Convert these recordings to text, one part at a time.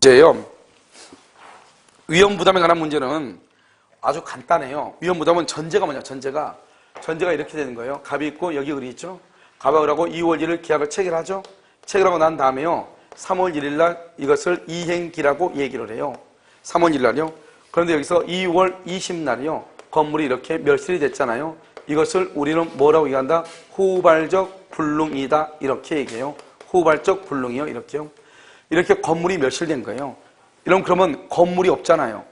문제예요. 위험부담에 관한 문제는 아주 간단해요. 위험부담은 전제가 뭐냐? 전제가 이렇게 되는 거예요. 갑이 있고 여기 을이 있죠. 갑과 을하고 2월 1일 계약을 체결하죠. 체결하고 난 다음에요, 3월 1일 날 이것을 이행기라고 얘기를 해요. 3월 1일 날요. 그런데 여기서 2월 20일 날이요, 건물이 이렇게 멸실이 됐잖아요. 이것을 우리는 뭐라고 얘기한다? 후발적 불능이다, 이렇게 얘기해요. 후발적 불능이요, 이렇게요. 이렇게 건물이 멸실된 거예요. 그러면 건물이 없잖아요.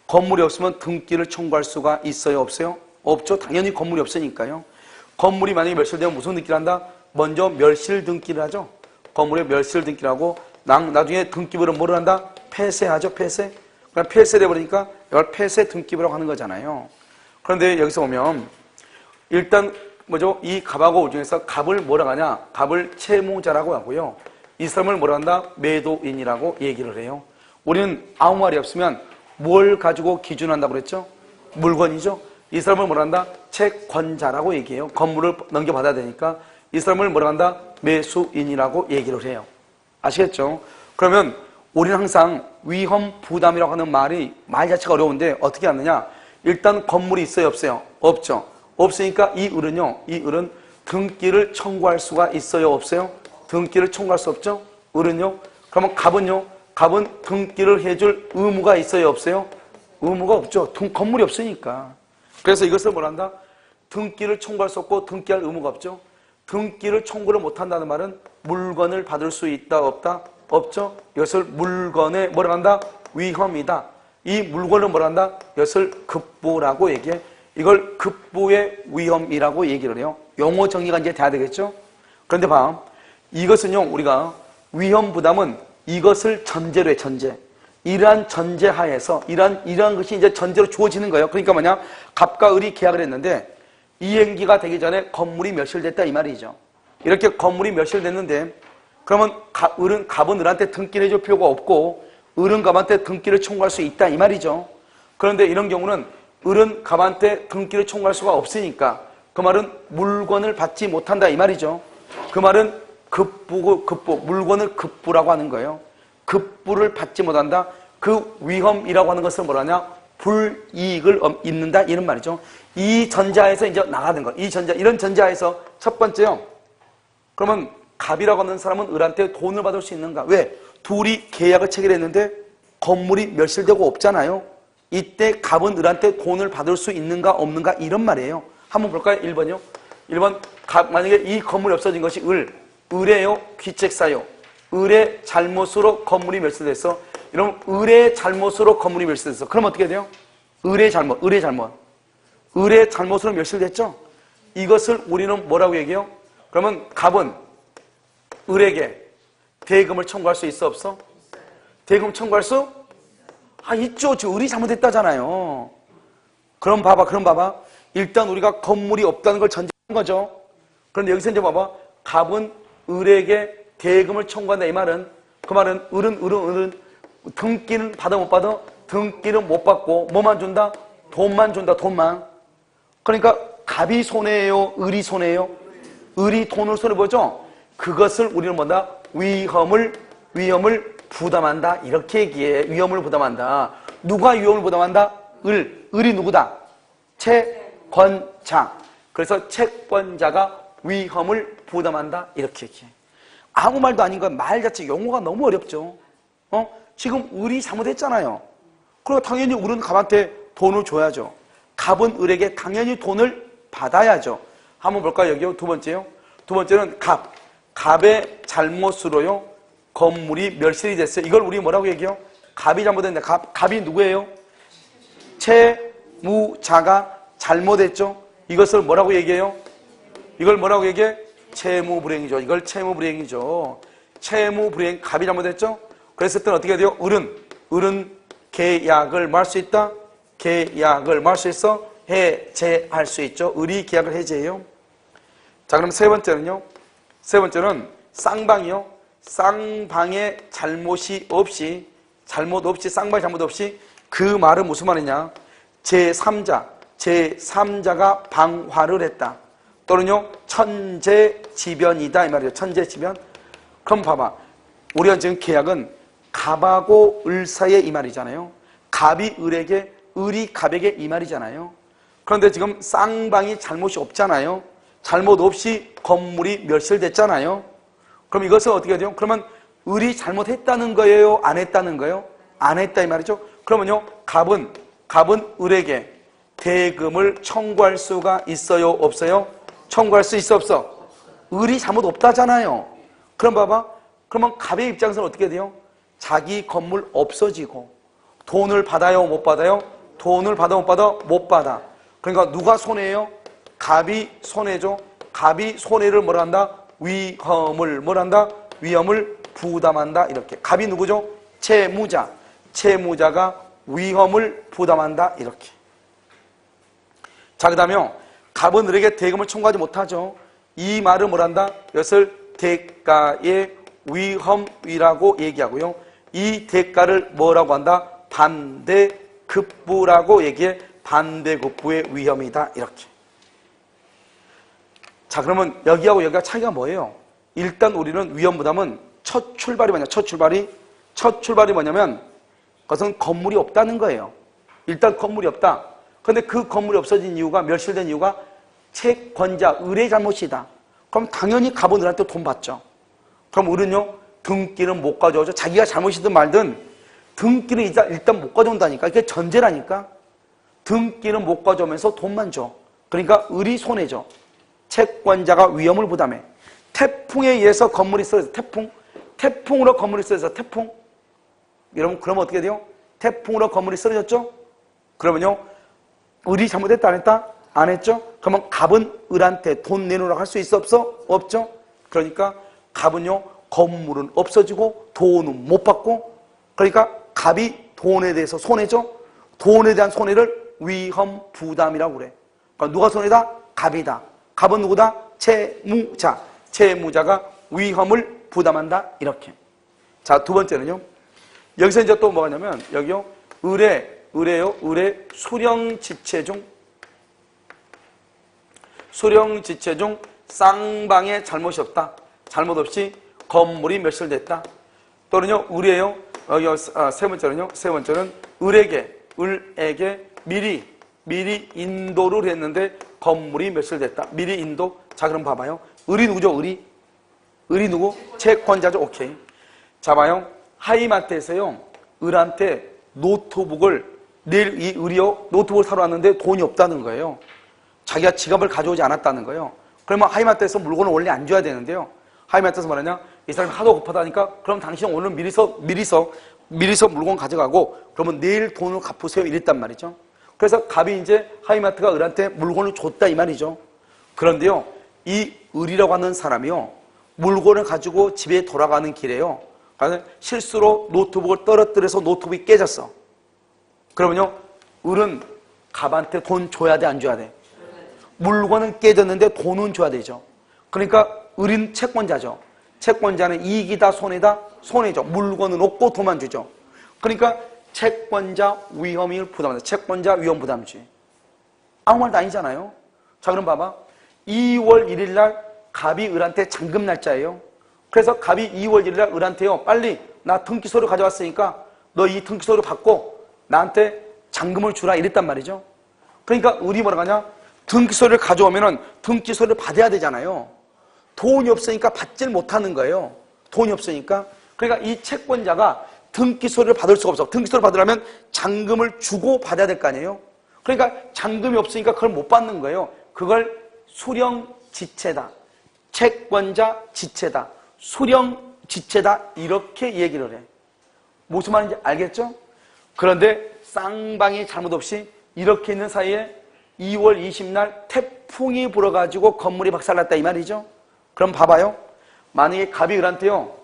건물이 없으면 등기를 청구할 수가 있어요, 없어요? 없죠. 당연히 건물이 없으니까요. 건물이 만약에 멸실되면 무슨 등기를 한다? 먼저 멸실 등기를 하죠. 건물에 멸실 등기를 하고 나중에 등기부를 뭐를 한다? 폐쇄하죠, 폐쇄. 그럼 폐쇄돼 버리니까 이걸 폐쇄 등기부라고 하는 거잖아요. 그런데 여기서 보면 일단 뭐죠? 이 갑하고 을 중에서 갑을 뭐라고 하냐? 갑을 채무자라고 하고요. 이 사람을 뭐라고 한다? 매도인이라고 얘기를 해요. 우리는 아무 말이 없으면 뭘 가지고 기준한다고 그랬죠? 물건이죠. 이 사람을 뭐라 한다? 채권자라고 얘기해요. 건물을 넘겨받아야 되니까 이 사람을 뭐라 한다? 매수인이라고 얘기를 해요. 아시겠죠? 그러면 우리는 항상 위험 부담이라고 하는 말 자체가 어려운데 어떻게 하느냐? 일단 건물이 있어요, 없어요? 없죠. 없으니까 이 을은 등기를 청구할 수가 있어요, 없어요? 등기를 청구할 수 없죠? 을은요? 그러면 갑은요? 갑은 등기를 해줄 의무가 있어요, 없어요? 의무가 없죠. 건물이 없으니까. 그래서 이것을 뭐라 한다? 등기를 청구할 수 없고 등기할 의무가 없죠. 등기를 청구를 못한다는 말은 물건을 받을 수 있다, 없다? 없죠. 이것을 물건에 뭐라 한다? 위험이다. 이 물건을 뭐라 한다? 이것을 급부라고 얘기해. 이걸 급부의 위험이라고 얘기를 해요. 용어 정의가 이제 돼야 되겠죠. 그런데 봐, 이것은요, 우리가 위험 부담은 이것을 전제로 해, 전제. 이러한 전제 하에서 이러한 것이 이제 전제로 주어지는 거예요. 그러니까 뭐냐? 갑과 을이 계약을 했는데 이행기가 되기 전에 건물이 멸실됐다, 이 말이죠. 이렇게 건물이 멸실됐는데 그러면 갑은 을한테 등기를 해줄 필요가 없고 을은 갑한테 등기를 청구할 수 있다, 이 말이죠. 그런데 이런 경우는 을은 갑한테 등기를 청구할 수가 없으니까 그 말은 물건을 받지 못한다, 이 말이죠. 그 말은 물건을 급부라고 하는 거예요. 급부를 받지 못한다. 그 위험이라고 하는 것을 뭐라냐? 불이익을 입는다, 이런 말이죠. 이 전자에서 이제 나가는 거. 이런 전자에서 첫 번째요. 그러면 갑이라고 하는 사람은 을한테 돈을 받을 수 있는가? 왜? 둘이 계약을 체결했는데 건물이 멸실되고 없잖아요. 이때 갑은 을한테 돈을 받을 수 있는가 없는가, 이런 말이에요. 한번 볼까요? 1번이요. 1번, 만약에 이 건물이 없어진 것이 을이에요? 귀책사요? 을의 잘못으로 건물이 멸실됐어. 이러면 을의 잘못으로 건물이 멸실됐어. 그럼 어떻게 돼요? 을의 잘못으로 멸실됐죠? 이것을 우리는 뭐라고 얘기해요? 그러면 갑은 을에게 대금을 청구할 수 있어, 없어? 대금 청구할 수? 있죠. 지금 을이 잘못했다잖아요. 그럼 봐봐. 일단 우리가 건물이 없다는 걸 전제한 거죠. 그런데 여기서 이제 봐봐. 갑은 을에게 대금을 청구한다, 이 말은, 그 말은 을은 등기는 받아 못 받아? 등기는 못 받고 뭐만 준다? 돈만 준다, 돈만. 그러니까 갑이 손해예요, 을이 손해예요? 을이 돈을 손해보죠. 그것을 우리는 뭐다? 위험을 부담한다, 이렇게 얘기해. 위험을 부담한다. 누가 위험을 부담한다? 을이 누구다? 채권자. 그래서 채권자가 위험을 부담한다, 이렇게 얘기해. 아무 말도 아닌 건 말 자체 용어가 너무 어렵죠. 지금 을이 잘못했잖아요. 그리고 당연히 을은 갑한테 돈을 줘야죠. 갑은 을에게 당연히 돈을 받아야죠. 한번 볼까요? 여기요. 두 번째요. 두 번째는 갑의 잘못으로요, 건물이 멸실이 됐어요. 이걸 우리 뭐라고 얘기해요? 갑이 잘못했는데 갑이 누구예요? 채무자가 잘못했죠. 이것을 뭐라고 얘기해요? 이걸 뭐라고 얘기해? 채무불이행이죠. 이걸 채무불이행이죠. 채무불이행, 갑이 잘못했죠? 그랬을 때는 어떻게 돼요? 을은 계약을 뭐 할 수 있다? 계약을 뭐 할 수 있어? 해제할 수 있죠. 을이 계약을 해제해요. 자, 그럼 세 번째는요. 세 번째는 쌍방이요. 쌍방의 잘못이 없이, 쌍방의 잘못 없이, 그 말은 무슨 말이냐? 제3자가 방화를 했다. 또는요, 천재지변이다, 이 말이에요. 천재지변. 그럼 봐봐. 우리가 지금 계약은 갑하고 을 사이에 이 말이잖아요. 갑이 을에게, 을이 갑에게 이 말이잖아요. 그런데 지금 쌍방이 잘못이 없잖아요. 잘못 없이 건물이 멸실됐잖아요. 그럼 이것은 어떻게 돼요? 그러면 을이 잘못했다는 거예요? 안 했다는 거예요? 안 했다 이 말이죠. 그러면요, 갑은 을에게 대금을 청구할 수가 있어요? 없어요? 청구할 수 있어? 없어? 을이 잘못 없다잖아요. 그럼 봐봐. 그러면 갑의 입장에서는 어떻게 돼요? 자기 건물 없어지고 돈을 받아요? 못 받아요? 돈을 받아? 못 받아? 못 받아. 그러니까 누가 손해예요? 갑이 손해죠. 갑이 손해를 뭐라 한다? 위험을 뭐라 한다? 위험을 부담한다. 이렇게. 갑이 누구죠? 채무자. 채무자가 위험을 부담한다. 이렇게. 자, 그 다음에 갑은 을에게 대금을 청구하지 못하죠. 이 말은 뭐라 한다? 이것을 대가의 위험이라고 얘기하고요. 이 대가를 뭐라고 한다? 반대급부라고 얘기해. 반대급부의 위험이다. 이렇게. 자, 그러면 여기하고 여기가 차이가 뭐예요? 일단 우리는 위험 부담은 첫 출발이 뭐냐? 첫 출발이 뭐냐면 그것은 건물이 없다는 거예요. 일단 건물이 없다. 그런데 그 건물이 없어진 이유가, 멸실된 이유가 채권자, 을의 잘못이다. 그럼 당연히 갑은 을한테 돈 받죠. 그럼 을은요, 등기는 못 가져오죠. 자기가 잘못이든 말든 등기는 일단 못 가져온다니까. 이게 전제라니까. 등기는 못 가져오면서 돈만 줘. 그러니까 을이 손해죠. 채권자가 위험을 부담해. 태풍에 의해서 건물이 쓰러져. 태풍으로 건물이 쓰러져. 태풍. 여러분, 그러면 어떻게 돼요? 태풍으로 건물이 쓰러졌죠? 그러면요, 을이 잘못했다 안 했다? 안 했죠? 그러면 갑은 을한테 돈 내놓으라고 할 수 있어? 없어? 없죠? 그러니까 갑은요, 건물은 없어지고 돈은 못 받고, 그러니까 갑이 돈에 대해서 손해죠? 돈에 대한 손해를 위험 부담이라고 그래. 그러니까 누가 손해다? 갑이다. 갑은 누구다? 채무자. 채무자가 위험을 부담한다. 이렇게. 자, 두 번째는요. 여기서 이제 또 뭐가 냐면, 여기요. 을의 수령지체 중 쌍방의 잘못이 없다. 잘못 없이 건물이 멸실됐다. 또는요, 을이에요. 여기 세 번째는 을에게 미리 인도를 했는데 건물이 멸실됐다. 미리 인도. 자, 그럼 봐봐요. 을이 누구죠? 을이 누구? 채권자죠. 오케이. 자, 봐요. 하이마트에서요, 을한테 노트북을 내일 이 을이요, 노트북을 사러 왔는데 돈이 없다는 거예요. 자기가 지갑을 가져오지 않았다는 거예요. 그러면 하이마트에서 물건을 원래 안 줘야 되는데요. 하이마트에서 말하냐? 이 사람이 하도 급하다니까 그럼 당신은 오늘 미리서 물건 가져가고 그러면 내일 돈을 갚으세요. 이랬단 말이죠. 그래서 갑이 이제 하이마트가 을한테 물건을 줬다 이 말이죠. 그런데요, 이 을이라고 하는 사람이요, 물건을 가지고 집에 돌아가는 길에요, 실수로 노트북을 떨어뜨려서 노트북이 깨졌어. 그러면요, 을은 갑한테 돈 줘야 돼, 안 줘야 돼? 물건은 깨졌는데 돈은 줘야 되죠. 그러니까 을은 채권자죠. 채권자는 이익이다, 손해다? 손해죠. 물건은 없고 돈만 주죠. 그러니까 채권자 위험을 부담한다. 채권자 위험 부담주의. 아무 말도 아니잖아요. 자, 그럼 봐봐. 2월 1일 날 갑이 을한테 잔금 날짜예요. 그래서 갑이 2월 1일 날 을한테요, 빨리 나 등기소를 가져왔으니까 너 이 등기소를 받고 나한테 잔금을 주라 이랬단 말이죠. 그러니까 을이 뭐라고 하냐? 등기소를 가져오면은 등기소를 받아야 되잖아요. 돈이 없으니까 받질 못하는 거예요. 돈이 없으니까. 그러니까 이 채권자가 등기소를 받을 수가 없어. 등기소를 받으려면 잔금을 주고 받아야 될 거 아니에요. 그러니까 잔금이 없으니까 그걸 못 받는 거예요. 그걸 수령지체다. 채권자 지체다. 수령지체다. 이렇게 얘기를 해. 무슨 말인지 알겠죠? 그런데 쌍방이 잘못 없이 이렇게 있는 사이에 2월 20날 태풍이 불어가지고 건물이 박살났다 이 말이죠. 그럼 봐봐요. 만약에 갑이 을한테요,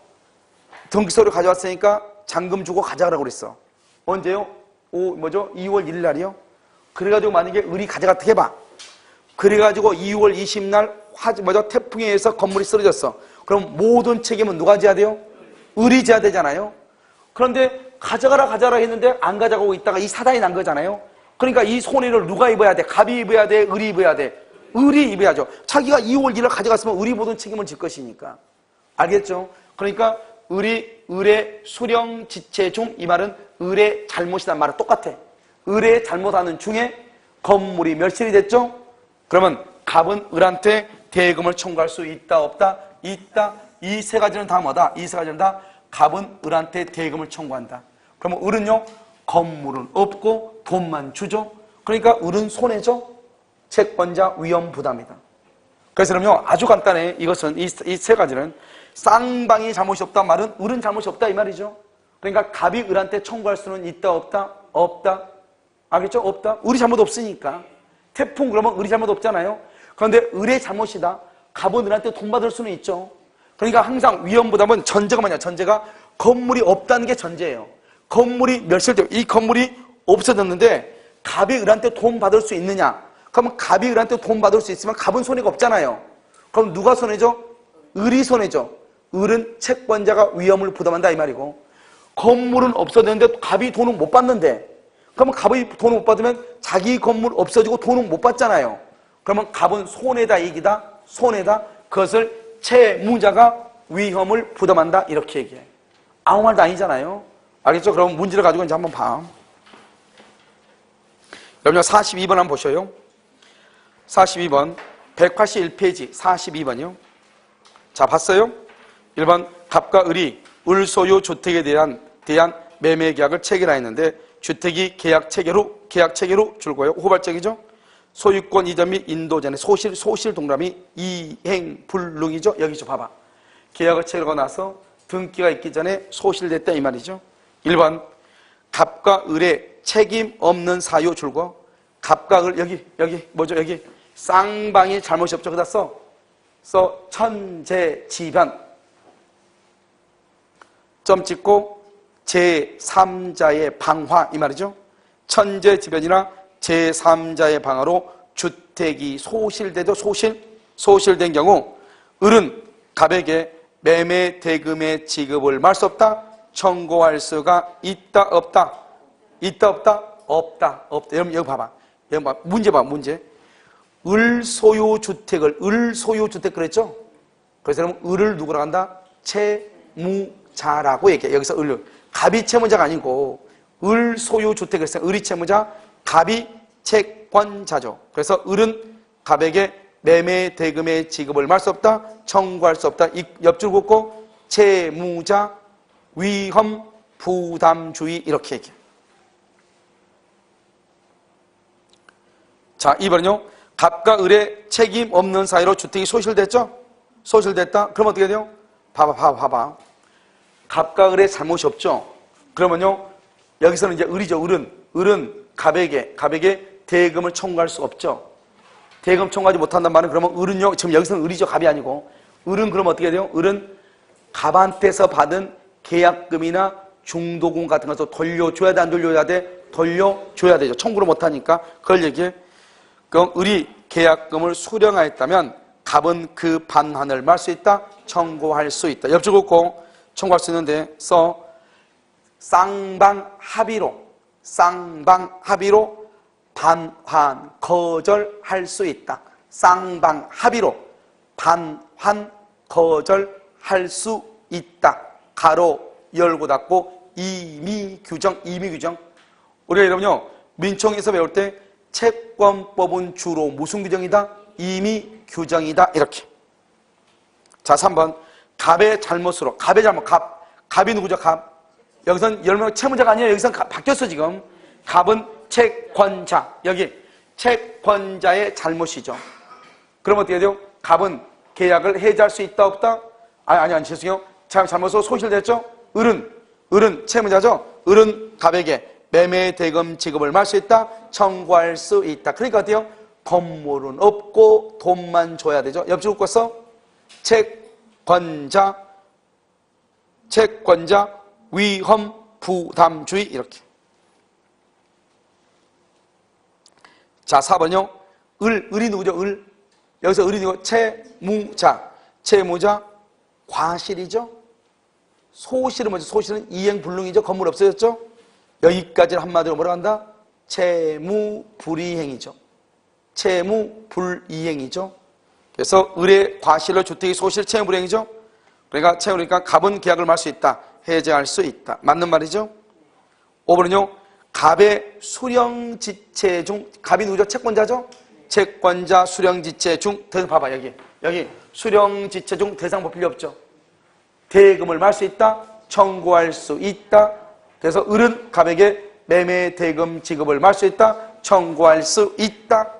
등기소를 가져왔으니까 잔금 주고 가져가라고 그랬어. 언제요? 2월 1일 날이요? 그래가지고 만약에 을이 가져갔다 해봐. 그래가지고 2월 20날 태풍에 의해서 건물이 쓰러졌어. 그럼 모든 책임은 누가 져야 돼요? 을이 져야 되잖아요. 그런데 가져가라 했는데 안 가져가고 있다가 이 사단이 난 거잖아요. 그러니까 이 손해를 누가 입어야 돼? 갑이 입어야 돼? 을이 입어야 돼? 을이 입어야죠. 자기가 2월 1일 가져갔으면 을이 모든 책임을 질 것이니까. 알겠죠? 그러니까 을의 수령 지체 중 이 말은 을의 잘못이란 말은 똑같아. 을의 잘못하는 중에 건물이 멸실이 됐죠? 그러면 갑은 을한테 대금을 청구할 수 있다 없다? 있다. 이 세 가지는 다 뭐다? 이 세 가지는 다 갑은 을한테 대금을 청구한다. 그러면 을은요, 건물은 없고 돈만 주죠. 그러니까 을은 손해죠. 채권자 위험 부담이다. 그래서 그럼요, 아주 간단해. 이것은 이 세 가지는 쌍방이 잘못이 없다 말은 을은 잘못이 없다 이 말이죠. 그러니까 갑이 을한테 청구할 수는 있다 없다? 없다. 알겠죠? 없다. 을이 잘못 없으니까. 태풍 그러면 을이 잘못 없잖아요. 그런데 을의 잘못이다. 갑은 을한테 돈 받을 수는 있죠. 그러니까 항상 위험 부담은 전제가 뭐냐? 전제가 건물이 없다는 게 전제예요. 건물이 멸실되고 이 건물이 없어졌는데 갑이 을한테 돈 받을 수 있느냐? 그러면 갑이 을한테 돈 받을 수 있으면 갑은 손해가 없잖아요. 그럼 누가 손해죠? 을이 손해죠. 을은 채권자가 위험을 부담한다 이 말이고, 건물은 없어졌는데 갑이 돈을 못 받는데, 그러면 갑이 돈을 못 받으면 자기 건물 없어지고 돈을 못 받잖아요. 그러면 갑은 손해다 이익이다? 손해다. 그것을 채무자가 위험을 부담한다 이렇게 얘기해. 아무 말도 아니잖아요. 알겠죠? 그럼 문제를 가지고 이제 한번 봐. 여러분 42번 한번 보셔요. 42번 181페이지 42번이요. 자, 봤어요? 1번 갑과 을이 을 소유 주택에 대한 매매 계약을 체결하였는데 주택이 계약 체계로 줄고요. 후발적이죠. 소유권 이전 및 인도전에 소실 동그라미 이행 불능이죠. 여기죠. 봐봐. 계약을 체결하고 나서 등기가 있기 전에 소실됐다 이 말이죠. 1번 갑과 을의 책임 없는 사유 줄고, 갑과 을 여기 뭐죠? 여기 쌍방이 잘못이 없죠. 그다 써 천재지변 점 찍고 제3자의 방화 이 말이죠. 천재지변이나 제3자의 방화로 주택이 소실되죠. 소실된 경우 을은 갑에게 매매 대금의 지급을 말 수 없다. 청구할 수가 있다 없다? 있다 없다? 없다. 여러분 여기 봐봐. 문제 봐. 문제. 을 소유 주택을 을 소유 주택 그랬죠? 그래서 여러분 을을 누구라고 한다? 채무자라고 얘기해. 여기서 을 갑이 채무자가 아니고 을 소유 주택을 했어요. 을이 채무자, 갑이 채권자죠. 그래서 을은 갑에게 매매 대금의 지급을 말 수 없다. 청구할 수 없다. 이 옆줄 긋고 채무자 위험 부담주의 이렇게 얘기해. 자, 2번은요. 갑과 을의 책임 없는 사이로 주택이 소실됐죠? 소실됐다? 그럼 어떻게 돼요? 봐봐. 갑과 을의 잘못이 없죠? 그러면요. 여기서는 이제 을이죠. 을은 갑에게 대금을 청구할 수 없죠? 대금 청구하지 못한단 말은 그러면 을은요. 지금 여기서는 을이죠. 갑이 아니고. 을은 그럼 어떻게 돼요? 을은 갑한테서 받은 계약금이나 중도금 같은 것도 돌려줘야 돼? 안 돌려줘야 돼? 돌려줘야 되죠. 청구를 못하니까. 그걸 얘기해. 그럼 을이 계약금을 수령하였다면 갑은 그 반환을 말 수 있다? 청구할 수 있다. 옆줄 긋고 청구할 수 있는데 쌍방 합의로 반환 거절할 수 있다. 쌍방 합의로 반환 거절할 수 있다. 가로 열고 닫고 임의 규정. 우리가 여러분요 민총에서 배울 때 채권법은 주로 무슨 규정이다? 임의 규정이다. 이렇게. 자, 3번 갑의 잘못으로 갑이 누구죠? 갑. 여기선 열명 채무자가 아니에요. 여기선 바뀌었어 지금. 갑은 채권자. 여기 채권자의 잘못이죠. 그럼 어떻게 돼요? 갑은 계약을 해지할 수 있다 없다? 아니 죄송해요. 잘못으로 소실됐죠? 을은 채무자죠? 을은 갑에게 매매 대금 지급을 말 수 있다? 청구할 수 있다. 그러니까 어때요? 건물은 없고 돈만 줘야 되죠. 옆줄 긋고서 채권자 위험 부담주의 이렇게. 자, 4번요. 을이 누구죠? 여기서 을이 누구? 채무자 과실이죠. 소실은 뭐죠? 소실은 이행불능이죠. 건물 없어졌죠. 여기까지를 한마디로 뭐라고 한다? 채무불이행이죠. 채무불이행이죠. 그래서 을의 과실로 주택이 소실 채무불이행이죠. 그러니까 채우니까 갑은 계약을 말 수 있다. 해제할 수 있다. 맞는 말이죠? 5번은요. 갑의 수령지체 중 갑이 누구죠? 채권자죠? 채권자 수령지체 중 대상 봐봐 여기 수령지체 중 대상 볼 필요 없죠. 대금을 말 수 있다. 청구할 수 있다. 그래서 을은 갑에게 매매 대금 지급을 말 수 있다. 청구할 수 있다.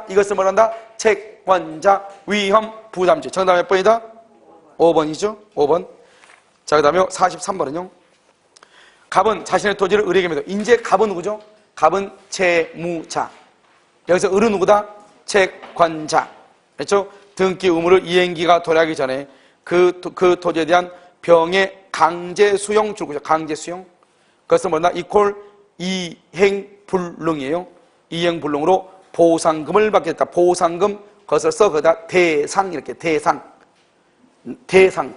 이것을 뭐란다? 채권자 위험 부담지. 정답 몇 번이다? 5번이죠. 5번. 자, 그 다음에 43번은요. 갑은 자신의 토지를 을에게 매도. 이제 갑은 누구죠? 갑은 채무자. 여기서 을은 누구다? 채권자. 그렇죠? 등기 의무를 이행기가 도래하기 전에 그 토지에 대한 병의 강제 수용 줄 거죠. 강제 수용. 그것은 뭐냐? 이퀄 이행불능이에요. 이행불능으로 보상금을 받겠다. 보상금. 그것을 써 거기다 대상 이렇게 대상. 대상.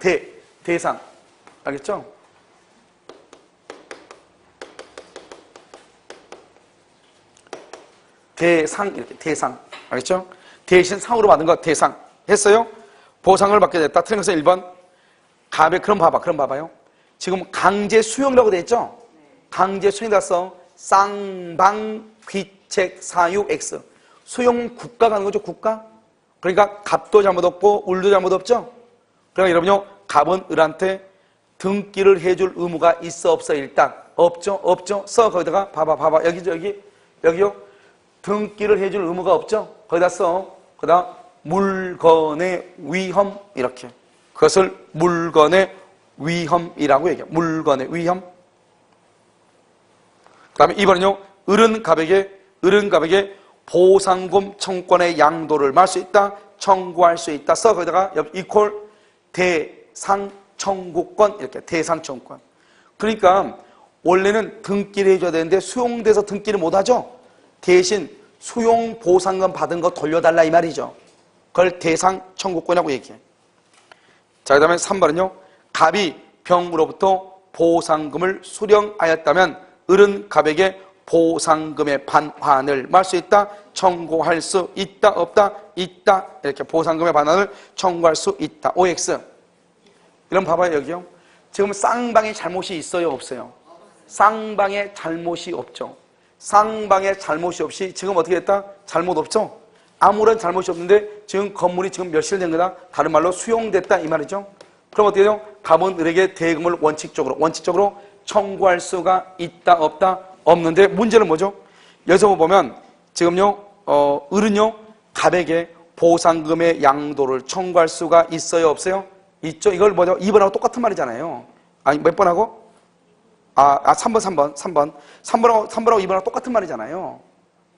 알겠죠? 대상 이렇게 대상. 알겠죠? 대신 상으로 받은 거 대상. 했어요? 보상을 받게 됐다. 틀린 것은 1번. 갑의 그럼 봐봐요. 지금 강제 수용이라고 돼 있죠? 강제 수용이다 써. 쌍방 귀책 사유 X. 수용 국가가 하는 거죠, 국가? 그러니까 갑도 잘못 없고 을도 잘못 없죠? 그러니까 여러분요, 갑은 을한테 등기를 해줄 의무가 있어 없어 일단? 없죠? 써 거기다가 봐봐. 여기요. 등기를 해줄 의무가 없죠? 거기다 써. 거기다 물건의 위험 이렇게. 그것을 물건의 위험이라고 얘기해요. 물건의 위험. 그 다음에 2번은요. 을은 갑에게 보상금 청권의 양도를 말 수 있다. 청구할 수 있다. 써 거기다가 이퀄 대상 청구권 이렇게 대상 청구권. 그러니까 원래는 등기를 해줘야 되는데 수용돼서 등기를 못하죠. 대신 수용 보상금 받은 거 돌려달라 이 말이죠. 그걸 대상 청구권이라고 얘기해. 자, 그 다음에 3번은요. 갑이 병으로부터 보상금을 수령하였다면 을은 갑에게 보상금의 반환을 말 수 있다. 청구할 수 있다. 없다. 있다. 이렇게 보상금의 반환을 청구할 수 있다. OX. 이런 봐봐요 여기요. 지금 쌍방에 잘못이 있어요 없어요? 쌍방에 잘못이 없죠. 쌍방에 잘못이 없이 지금 어떻게 됐다? 잘못 없죠? 아무런 잘못이 없는데 지금 건물이 지금 멸실된 거다. 다른 말로 수용됐다 이 말이죠. 그럼 어떻게 돼요? 갑은 을에게 대금을 원칙적으로 청구할 수가 있다 없다? 없는데 문제는 뭐죠? 여기서 보면 지금요 을은요 갑에게 보상금의 양도를 청구할 수가 있어요 없어요? 있죠. 이걸 뭐죠? 2번하고 똑같은 말이잖아요. 아니 몇 번하고? 3번하고 2번하고 똑같은 말이잖아요.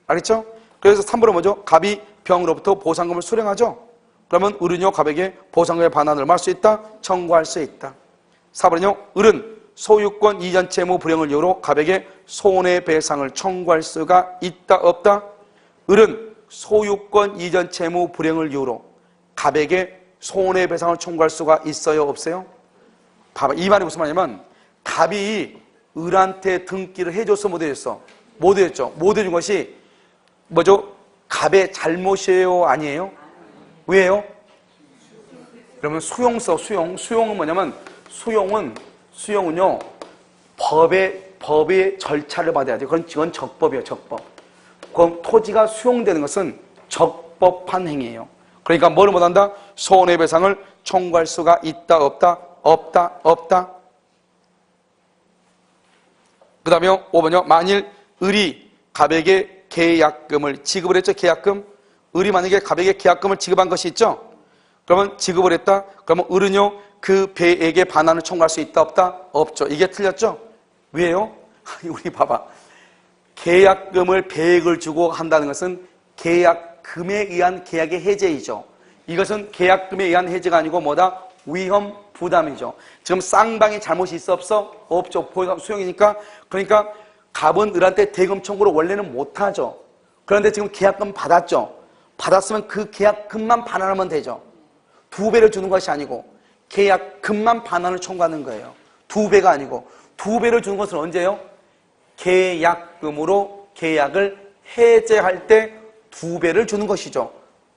알겠죠? 그래서 3번은 뭐죠? 갑이 병으로부터 보상금을 수령하죠. 그러면 을은요 갑에게 보상금의 반환을 말 수 있다. 청구할 수 있다. 4번은요 을은 소유권 이전 채무 불행을 이유로 갑에게 손해배상을 청구할 수가 있다 없다? 을은 소유권 이전 채무 불행을 이유로 갑에게 손해배상을 청구할 수가 있어요 없어요? 봐봐, 이 말이 무슨 말이냐면 갑이 을한테 등기를 해줬어 못 해줬어? 못 해줬죠. 못 해준 것이 뭐죠? 갑의 잘못이에요 아니에요? 왜요? 그러면 수용서 수용은 뭐냐면 수용은요 법의 절차를 받아야 돼요. 그건 적법이에요. 적법. 그럼 토지가 수용되는 것은 적법한 행위예요. 그러니까 뭘 못한다? 손해배상을 청구할 수가 있다 없다? 없다. 그 다음에 5번이요. 만일 을이 갑에게 계약금을 지급을 했죠. 계약금. 을이 만약에 갑에게 계약금을 지급한 것이 있죠. 그러면 지급을 했다. 그러면 을은요 그 배에게 반환을 청구할 수 있다 없다? 없죠. 이게 틀렸죠. 왜요? 우리 봐봐. 계약금을 배액을 주고 한다는 것은 계약금에 의한 계약의 해제이죠. 이것은 계약금에 의한 해제가 아니고 뭐다? 위험 부담이죠. 지금 쌍방이 잘못이 있어 없어? 없죠. 수용이니까. 그러니까 갑은 을한테 대금 청구를 원래는 못하죠. 그런데 지금 계약금 받았죠. 받았으면 그 계약금만 반환하면 되죠. 2배를 주는 것이 아니고 계약금만 반환을 청구하는 거예요. 2배가 아니고 2배를 주는 것은 언제요? 계약금으로 계약을 해제할 때 2배를 주는 것이죠.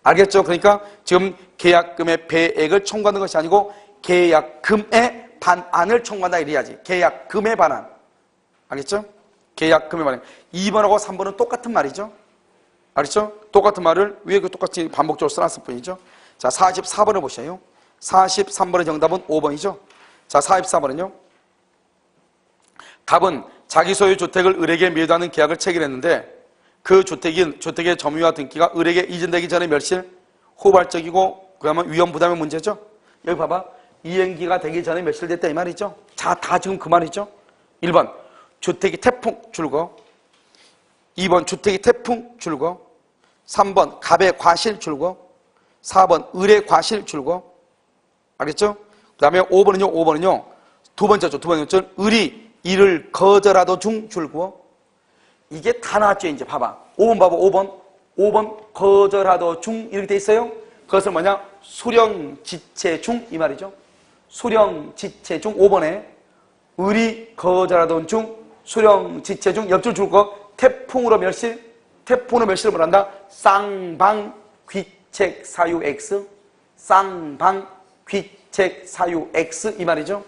알겠죠? 그러니까 지금 계약금의 배액을 청구하는 것이 아니고 계약금의 반환을 청구한다 이래야지. 계약금의 반환. 알겠죠? 계약금의 반환. 2번하고 3번은 똑같은 말이죠. 알겠죠? 똑같은 말을 위에 그 똑같이 반복적으로 써놨을 뿐이죠. 자, 44번을 보셔요. 43번의 정답은 5번이죠. 자, 44번은요. 갑은 자기 소유 주택을 을에게 매도하는 계약을 체결했는데 그 주택의 점유와 등기가 을에게 이전되기 전에 멸실, 후발적이고 그러면 위험 부담의 문제죠. 여기 봐봐. 이행기가 되기 전에 멸실됐다 이 말이죠. 자, 다 지금 그 말이죠. 1번 주택이 태풍 줄거, 2번 주택이 태풍 줄거, 3번 갑의 과실 줄거, 4번 을의 과실 줄거. 알겠죠? 그 다음에 5번은요. 두 번째죠. 을이 이를 거절하도 중 줄거. 이게 다 나왔죠. 이제 봐봐. 5번 봐봐. 5번 거절하도 중 이렇게 돼 있어요. 그것은 뭐냐? 수령지체 중 이 말이죠. 수령지체 중 5번에 을이 거절하던 중 수령지체 중 옆줄 줄 거 태풍으로 멸실, 태풍으로 멸실을 뭐란다? 쌍방귀책 사유 X, 쌍방귀책 사유 X 이 말이죠.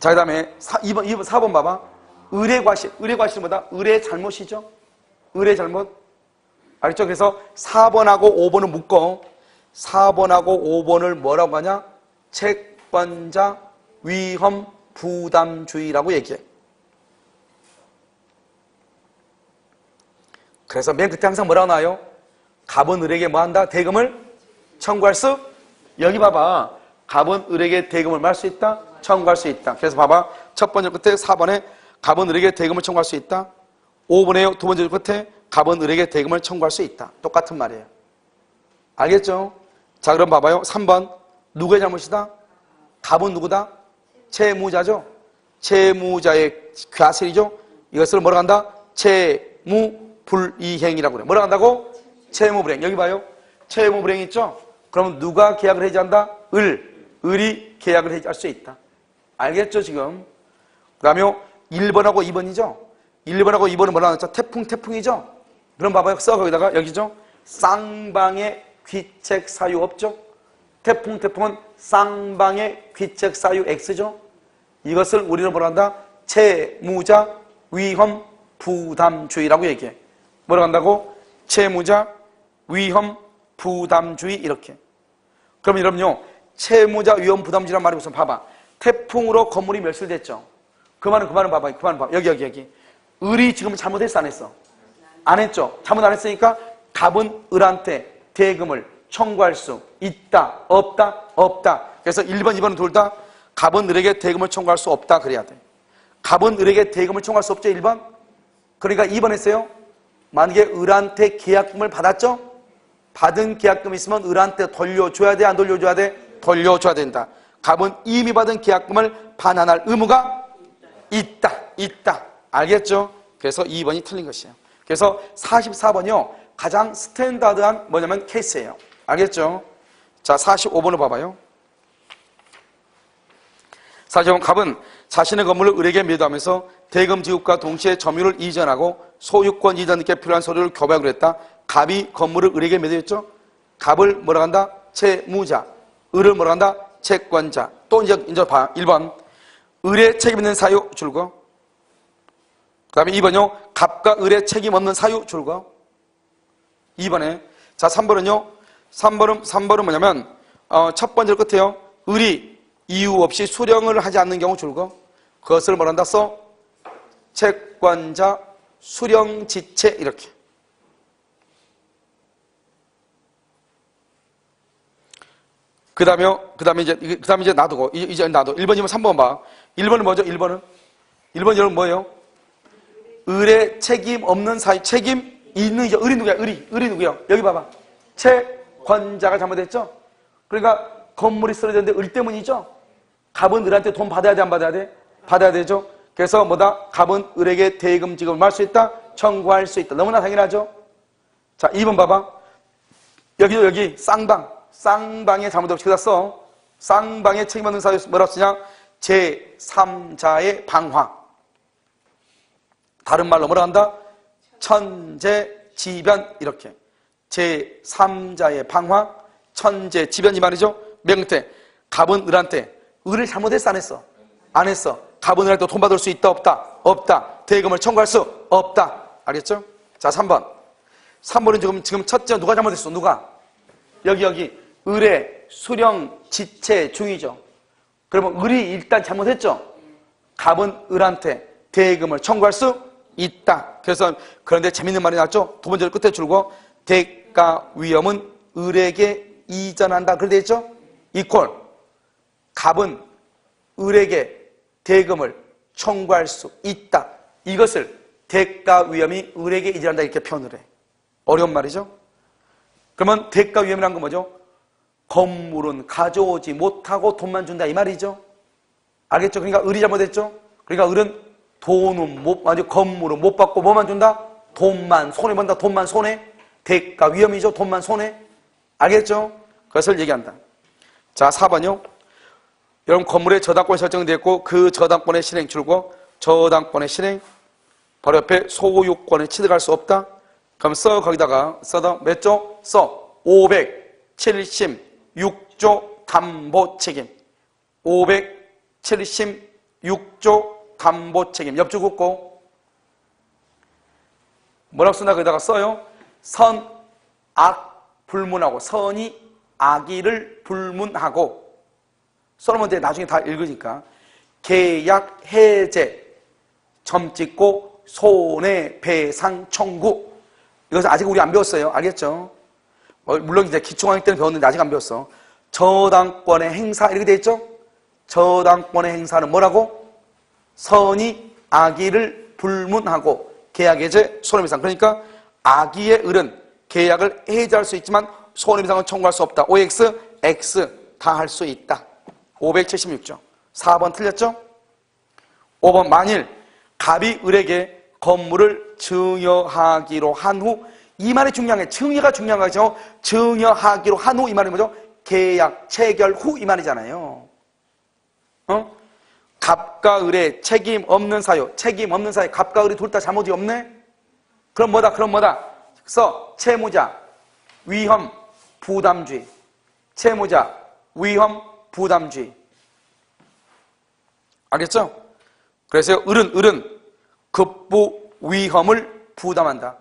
자, 그 다음에 4번 봐봐. 을의 과실 뭐다? 을의 잘못이죠. 을의 잘못. 알겠죠? 그래서 4번하고 5번을 묶어 4번하고 5번을 뭐라고 하냐? 채권자 위험 부담주의라고 얘기해. 그래서 맨 끝에 항상 뭐라고 나와요? 갑은 을에게 뭐 한다? 대금을 청구할 수? 여기 봐봐. 갑은 을에게 대금을 말 수 있다? 청구할 수 있다. 그래서 봐봐. 첫 번째 끝에 4번에 갑은 을에게 대금을 청구할 수 있다. 5번에 두 번째 끝에 갑은 을에게 대금을 청구할 수 있다. 똑같은 말이에요. 알겠죠? 자, 그럼 봐봐요. 3번 누구의 잘못이다? 갑은 누구다? 채무자죠. 채무자의 과실이죠. 이것을 뭐라고 한다? 채무불이행이라고 그래. 뭐라고 한다고? 채무불이행. 여기 봐요. 채무불이행 있죠? 그럼 누가 계약을 해지한다? 을이 계약을 해지할 수 있다. 알겠죠 지금? 그 다음에 1번하고 2번이죠? 1번하고 2번은 뭐라고 했죠? 태풍이죠? 그럼 봐봐요. 써 거기다가 여기죠? 쌍방의 귀책 사유 없죠? 태풍은 쌍방의 귀책 사유 X죠? 이것을 우리는 뭐라 한다? 채무자 위험 부담주의라고 얘기해. 뭐라고 한다고? 채무자 위험 부담주의 이렇게. 그럼 여러분요. 채무자 위험 부담주의란 말이 무슨 봐봐. 태풍으로 건물이 멸실됐죠? 그 말은 봐봐. 여기. 을이 지금 잘못했어 안 했어? 안 했죠? 잘못 안 했으니까 갑은 을한테 대금을 청구할 수 있다 없다? 없다. 그래서 1번 2번은 둘 다 갑은 을에게 대금을 청구할 수 없다 그래야 돼. 갑은 을에게 대금을 청구할 수 없죠 1번? 그러니까 2번 했어요. 만약에 을한테 계약금을 받았죠? 받은 계약금이 있으면 을한테 돌려줘야 돼 안 돌려줘야 돼? 돌려줘야 된다. 갑은 이미 받은 계약금을 반환할 의무가 있다. 알겠죠? 그래서 2번이 틀린 것이에요. 그래서 44번이요. 가장 스탠다드한 뭐냐면 케이스예요. 알겠죠? 자, 45번을 봐봐요. 45번 갑은 자신의 건물을 을에게 매도하면서 대금 지급과 동시에 점유를 이전하고 소유권 이전에 필요한 서류를 교부하기로 했다. 갑이 건물을 을에게 매도했죠? 갑을 뭐라고 한다? 채무자. 을을 뭐라고 한다? 채권자. 또 이제 봐. 1번 을의 책임 있는 사유 줄거. 그 다음에 2번요. 갑과 을의 책임 없는 사유 줄거. 2번에 자 3번은요. 3번은 뭐냐면 첫 번째 끝에요. 을이 이유 없이 수령을 하지 않는 경우 줄거. 그것을 뭐란다 써? 채권자 수령지체 이렇게. 그 다음에 이제 놔두고 이제 놔둬. 1번이면 3번 봐. 1번은 뭐죠? 1번은 여러분 뭐예요? 을의 책임 없는 사유, 책임 있는 이죠. 을이 누구야? 을이 누구야? 여기 봐봐. 채권자가 잘못했죠? 그러니까 건물이 쓰러졌는데 을 때문이죠? 갑은 을한테 돈 받아야 돼, 안 받아야 돼? 받아야 되죠? 그래서 뭐다? 갑은 을에게 대금 지급을 할 수 있다? 청구할 수 있다. 너무나 당연하죠? 자, 2번 봐봐. 여기 쌍방의 잘못 없이 그다 써. 쌍방의 책임 없는 사유 뭐라고 쓰냐? 제3자의 방화. 다른 말로 뭐라 한다? 천재지변 이렇게. 제3자의 방화, 천재지변 이 말이죠. 맨 끝에 갑은 을한테 을을 잘못했어 안 했어? 안 했어. 갑은 을한테 돈 받을 수 있다 없다? 없다. 대금을 청구할 수 없다. 알겠죠? 자 3번은 지금 첫째 누가 잘못했어? 누가? 여기 을의 수령 지체 중이죠. 그러면 을이 일단 잘못했죠. 갑은 을한테 대금을 청구할 수 있다. 그래서 그런데 재밌는 말이 나왔죠. 두 번째로 끝에 줄고 대가 위험은 을에게 이전한다. 그렇게 되어 있죠. 이퀄 갑은 을에게 대금을 청구할 수 있다. 이것을 대가 위험이 을에게 이전한다 이렇게 표현을 해. 어려운 말이죠. 그러면 대가 위험이란 건 뭐죠? 건물은 가져오지 못하고 돈만 준다 이 말이죠. 알겠죠? 그러니까 을이 잘못했죠. 그러니까 을은 돈은 건물은 못 받고 뭐만 준다? 돈만 손해본다. 돈만 손해. 대가 위험이죠. 돈만 손해. 알겠죠? 그것을 얘기한다. 자 4번요. 여러분 건물에 저당권이 설정되었고 그 저당권의 실행 줄고 저당권의 실행 바로 옆에 소유권에 취득할 수 없다. 그럼 거기다가 써도 몇 조? 576조 담보 책임. 576조 담보 책임. 옆줄 긋고 뭐라고 쓴다 거기다가 써요? 선, 악 불문하고 선이 악의를 불문하고 써놓으면 돼. 나중에 다 읽으니까 계약 해제 점 찍고 손해배상 청구. 이것은 아직 우리 안 배웠어요. 알겠죠? 물론 이제 기초강의 때는 배웠는데 아직 안 배웠어. 저당권의 행사 이렇게 돼 있죠? 저당권의 행사는 뭐라고? 선이 악의를 불문하고 계약 해제 손해배상. 그러니까 악의의 을은 계약을 해제할 수 있지만 손해배상은 청구할 수 없다. OX, X 다 할 수 있다. 576조. 4번 틀렸죠? 5번 만일 갑이 을에게 건물을 증여하기로 한 후 이 말이 중요한 게 증여가 중요한 거죠. 증여하기로 한 후 이 말이 뭐죠? 계약 체결 후 이 말이잖아요. 갑과 을의 책임 없는 사유. 갑과 을이 둘 다 잘못이 없네? 그럼 뭐다? 그래서 채무자 위험 부담주의. 채무자 위험 부담주의. 알겠죠? 그래서 을은 급부 위험을 부담한다.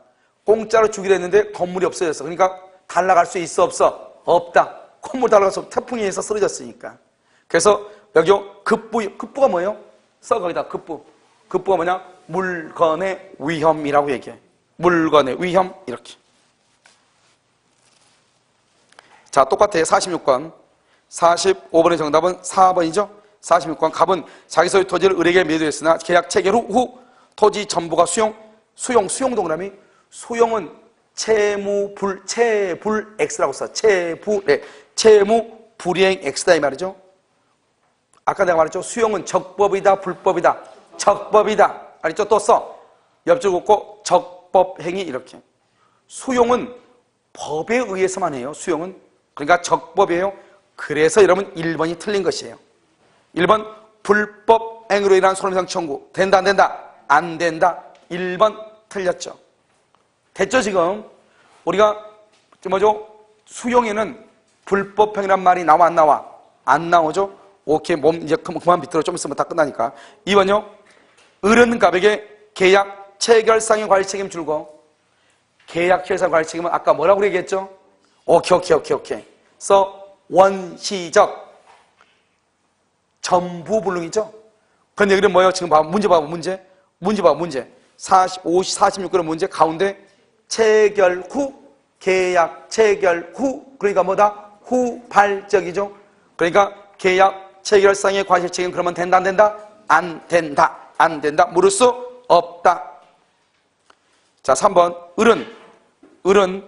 공짜로 주기로 했는데 건물이 없어졌어. 그러니까 달라갈 수 있어 없어? 없다. 건물 달라가서 태풍에 의해서 쓰러졌으니까. 그래서 여기 급부가 뭐예요? 써 거기다 급부가 뭐냐? 물건의 위험이라고 얘기해. 물건의 위험 이렇게. 자 똑같아요. 46번 45번의 정답은 4번이죠. 46번 갑은 자기 소유 토지를 을에게 매도했으나 계약 체결 후 토지 전부가 수용 동그라미. 수용은 채무불 X라고 써. 채무 불이행 X다 이 말이죠. 아까 내가 말했죠. 수용은 적법이다 불법이다. 적법이다. 알겠죠? 또 써. 옆줄 긋고 적법행위 이렇게. 수용은 법에 의해서만 해요. 수용은. 그러니까 적법이에요. 그래서 여러분 1번이 틀린 것이에요. 1번 불법행위로 인한 손해배상 청구. 된다 안 된다? 안 된다. 1번 틀렸죠. 됐죠 지금? 우리가 뭐죠? 수용에는 불법행위란 말이 나와 안 나와? 안 나오죠? 오케이 몸 이제 그만 비틀어. 좀 있으면 다 끝나니까. 2번요. 을은 갑에게 계약 체결상의 관리 책임 줄고 계약 체결상 관리 책임은 아까 뭐라고 얘기했죠? 오케이. 그래서 원시적 전부불능이죠? 그런데 여기는 뭐예요? 지금 봐봐. 문제 봐봐. 문제. 46권의 문제 가운데 체결 후, 계약 체결 후, 그러니까 뭐다? 후발적이죠? 그러니까 계약 체결상의 과실 책임 그러면 된다, 안 된다? 안 된다. 물을 수 없다. 자, 3번. 을은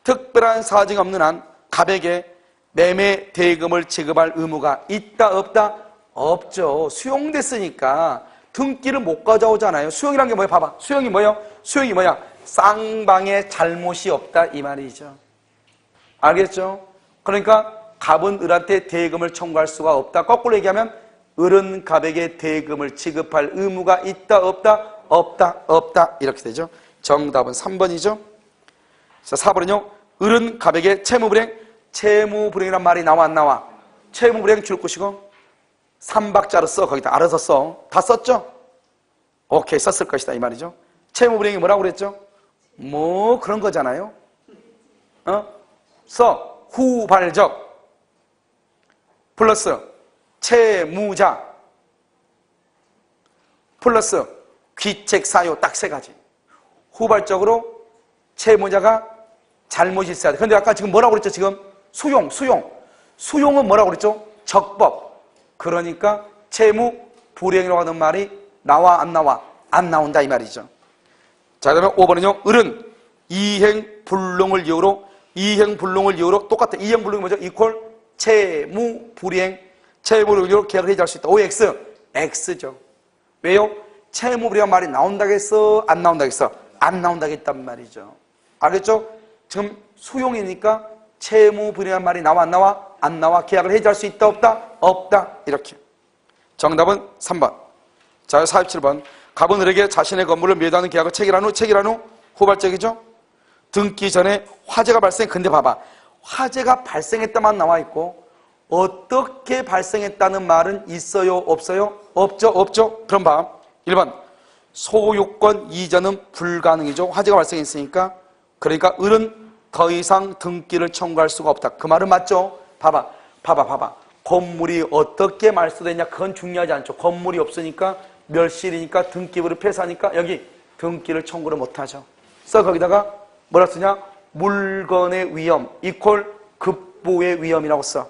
특별한 사정이 없는 한 갑에게 매매 대금을 지급할 의무가 있다, 없다? 없죠. 수용됐으니까 등기를 못 가져오잖아요. 수용이란 게 뭐예요? 봐봐. 수용이 뭐야? 쌍방의 잘못이 없다 이 말이죠. 알겠죠? 그러니까 갑은 을한테 대금을 청구할 수가 없다. 거꾸로 얘기하면 을은 갑에게 대금을 지급할 의무가 있다, 없다? 없다. 이렇게 되죠. 정답은 3번이죠. 자, 4번은요. 을은 갑에게 채무불이행이란 말이 나와 안 나와? 채무불이행 줄 것이고 3박자로 써. 거기다 알아서 써. 다 썼죠? 오케이, 썼을 것이다 이 말이죠. 채무불이행이 뭐라고 그랬죠? 뭐 그런 거잖아요. 써. 후발적 플러스 채무자 플러스 귀책사유 딱 세 가지. 후발적으로 채무자가 잘못이 있어야 돼. 근데 아까 지금 뭐라고 그랬죠? 지금 수용은 뭐라고 그랬죠? 적법. 그러니까 채무 불이행이라고 하는 말이 나와 안 나와? 안 나온다 이 말이죠. 자, 그다음에 5번은요. 을은 이행불능을 이유로 똑같아. 이행불능이 뭐죠? 이퀄 채무 불이행. 채무를 이유로 계약을 해지할 수 있다. OX X죠. 왜요? 채무 불이행 말이 나온다겠어? 안 나온다겠어? 안 나온다겠단 말이죠. 알겠죠? 지금 수용이니까 채무 불이행 말이 나와 안 나와? 안 나와. 계약을 해지할 수 있다 없다? 없다. 이렇게. 정답은 3번. 자, 47번. 갑은 을에게 자신의 건물을 매도하는 계약을 체결한 후 후발적이죠? 등기 전에 화재가 근데 봐봐. 화재가 발생했다만 나와 있고 어떻게 발생했다는 말은 있어요? 없어요? 없죠? 그럼 봐. 1번. 소유권 이전은 불가능이죠. 화재가 발생했으니까. 그러니까 을은 더 이상 등기를 청구할 수가 없다. 그 말은 맞죠? 봐봐. 건물이 어떻게 말소됐냐? 그건 중요하지 않죠. 건물이 없으니까 멸실이니까 등기부를 폐사하니까 여기 등기를 청구를 못하죠. 그래서 거기다가 뭐라 쓰냐? 물건의 위험 이퀄 급부의 위험이라고 써.